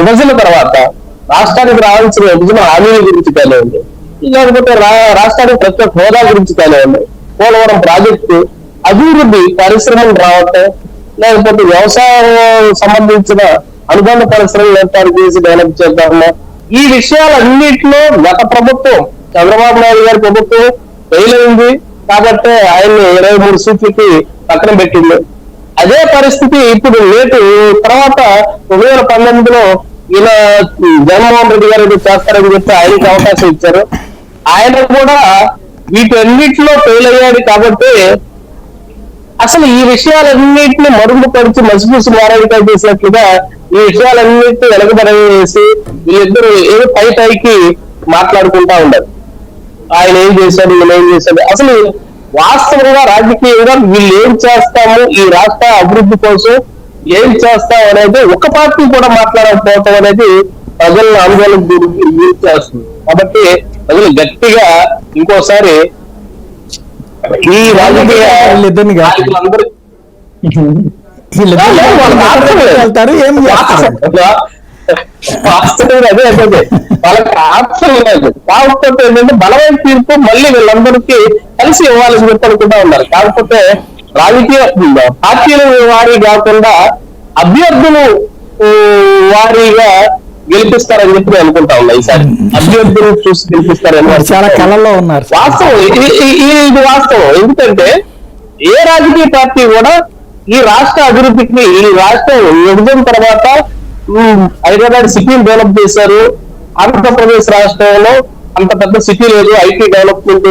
విభజన తర్వాత రాష్ట్రానికి రావాల్సిన విభజన హామీల గురించి కానివ్వండి, లేకపోతే రాష్ట్రానికి ప్రత్యేక హోదా గురించి కానివ్వండి, పోలవరం ప్రాజెక్టు అభివృద్ధి, పరిశ్రమలు రావటం, లేకపోతే వ్యవసాయం సంబంధించిన అనుబంధ పరిశ్రమలు ఏర్పాటు చేసి డెవలప్ చేద్దాము, ఈ విషయాలన్నింటిలో గత ప్రభుత్వం చంద్రబాబు నాయుడు గారి ప్రభుత్వం ఫెయిల్ అయింది కాబట్టి ఆయన్ని 23 సీట్లకి పక్కన పెట్టింది. అదే పరిస్థితి ఇప్పుడు నేటి తర్వాత 2019లో ఈయన జగన్మోహన్ రెడ్డి గారు చేస్తారని చెప్పి ఆయనకి అవకాశం ఇచ్చారు. ఆయన కూడా వీటన్నిటిలో ఫెయిల్ అయ్యాడు కాబట్టి అసలు ఈ విషయాలన్నింటినీ మరుగుపరిచి మసిపూసి మారాడికాయ చేసినట్లుగా ఈ విషయాలన్నింటినీ వెనకబడేసి వీళ్ళిద్దరు ఏదో పైకి మాట్లాడుకుంటా ఉన్నారు. ఆయన ఏం చేశాడు, ఈయన ఏం చేశాడు. అసలు వాస్తవంగా రాజకీయంగా వీళ్ళు ఏం చేస్తాము, ఈ రాష్ట్ర అభివృద్ధి కోసం ఏం చేస్తాం అనేది ఒక పార్టీ కూడా మాట్లాడకపోవటం అనేది ప్రజలను ఆందోళన గురి చేస్తుంది. కాబట్టి ప్రజలు గట్టిగా ఇంకోసారి ఈ రాజకీయ నాయకులందరూ అదే అదే వాళ్ళకి ఆప్షన్ లేదు. కాకపోతే ఏంటంటే బలమైన తీర్పు మళ్ళీ వీళ్ళందరికీ కలిసి ఇవ్వాలని చెప్పి అనుకుంటా ఉన్నారు. కాకపోతే రాజకీయ పార్టీల వారీ కాకుండా అభ్యర్థులు వారీగా గెలిపిస్తారని చెప్పి నేను అనుకుంటా ఉన్నా. ఈసారి అభ్యర్థులు చూసి గెలిపిస్తారని చాలా కళల్లో ఉన్నారు. వాస్తవం, ఇది వాస్తవం. ఎందుకంటే ఏ రాజకీయ పార్టీ కూడా ఈ రాష్ట్ర అభివృద్ధికి, ఈ రాష్ట్రం విభజన తర్వాత హైదరాబాద్ సిటీని డెవలప్ చేశారు. ఆంధ్రప్రదేశ్ రాష్ట్రంలో అంత పెద్ద సిటీ లేదు. ఐటీ డెవలప్మెంట్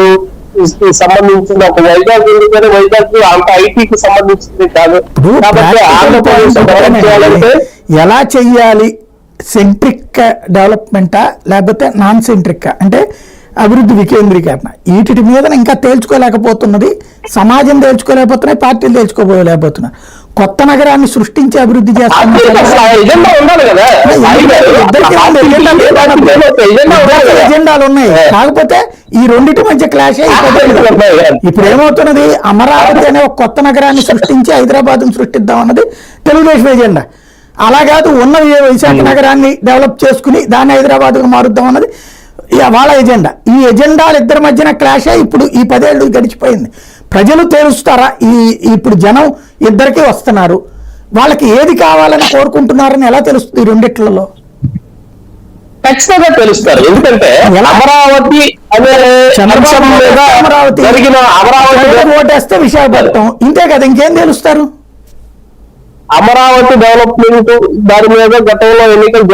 సంబంధించిన ఒక వైజాగ్ ఉంది, వైజాగ్ అంత ఐటీకి సంబంధించింది కాదు. కాబట్టి ఆంధ్రప్రదేశ్ డెవలప్ చేయాలంటే ఎలా చెయ్యాలి, సెంట్రిక్ డెవలప్మెంటా లేకపోతే నాన్ సెంట్రిక్ అంటే అభివృద్ధి వికేంద్రీకరణ, వీటి మీద ఇంకా తేల్చుకోలేకపోతున్నది సమాజం, తేల్చుకోలేకపోతున్నాయి పార్టీలు, తేల్చుకోలేకపోతున్నాయి. కొత్త నగరాన్ని సృష్టించి అభివృద్ధి చేస్తున్నారు. ఎజెండాలు ఉన్నాయి, కాకపోతే ఈ రెండింటి మధ్య క్లాష్ ఇప్పుడు ఏమవుతున్నది, అమరావతి అనే ఒక కొత్త నగరాన్ని సృష్టించి హైదరాబాద్ సృష్టిద్దాం అన్నది తెలుగుదేశం ఎజెండా. అలా కాదు, ఉన్న విశాఖ నగరాన్ని డెవలప్ చేసుకుని దాన్ని హైదరాబాద్కు మారుద్దాం అన్నది వాళ్ళ ఎజెండా. ఈ ఎజెండాలు ఇద్దరి మధ్యన క్లాష్ ఇప్పుడు ఈ 10 ఏళ్ళు గడిచిపోయింది. ప్రజలు తేలుస్తారా? ఇప్పుడు జనం ఇద్దరికి వస్తున్నారు, వాళ్ళకి ఏది కావాలని కోరుకుంటున్నారని ఎలా తెలుస్తుంది? ఈ రెండిట్లలో ఖచ్చితంగా తెలుస్తారు. ఎందుకంటే అమరావతి అనే అమరావతి ఓటేస్తే విశాఖపట్నం, ఇంతే కదా, ఇంకేం తెలుస్తారు? అమరావతి డెవలప్మెంట్ దాని మీద గతంలో ఎన్నికలు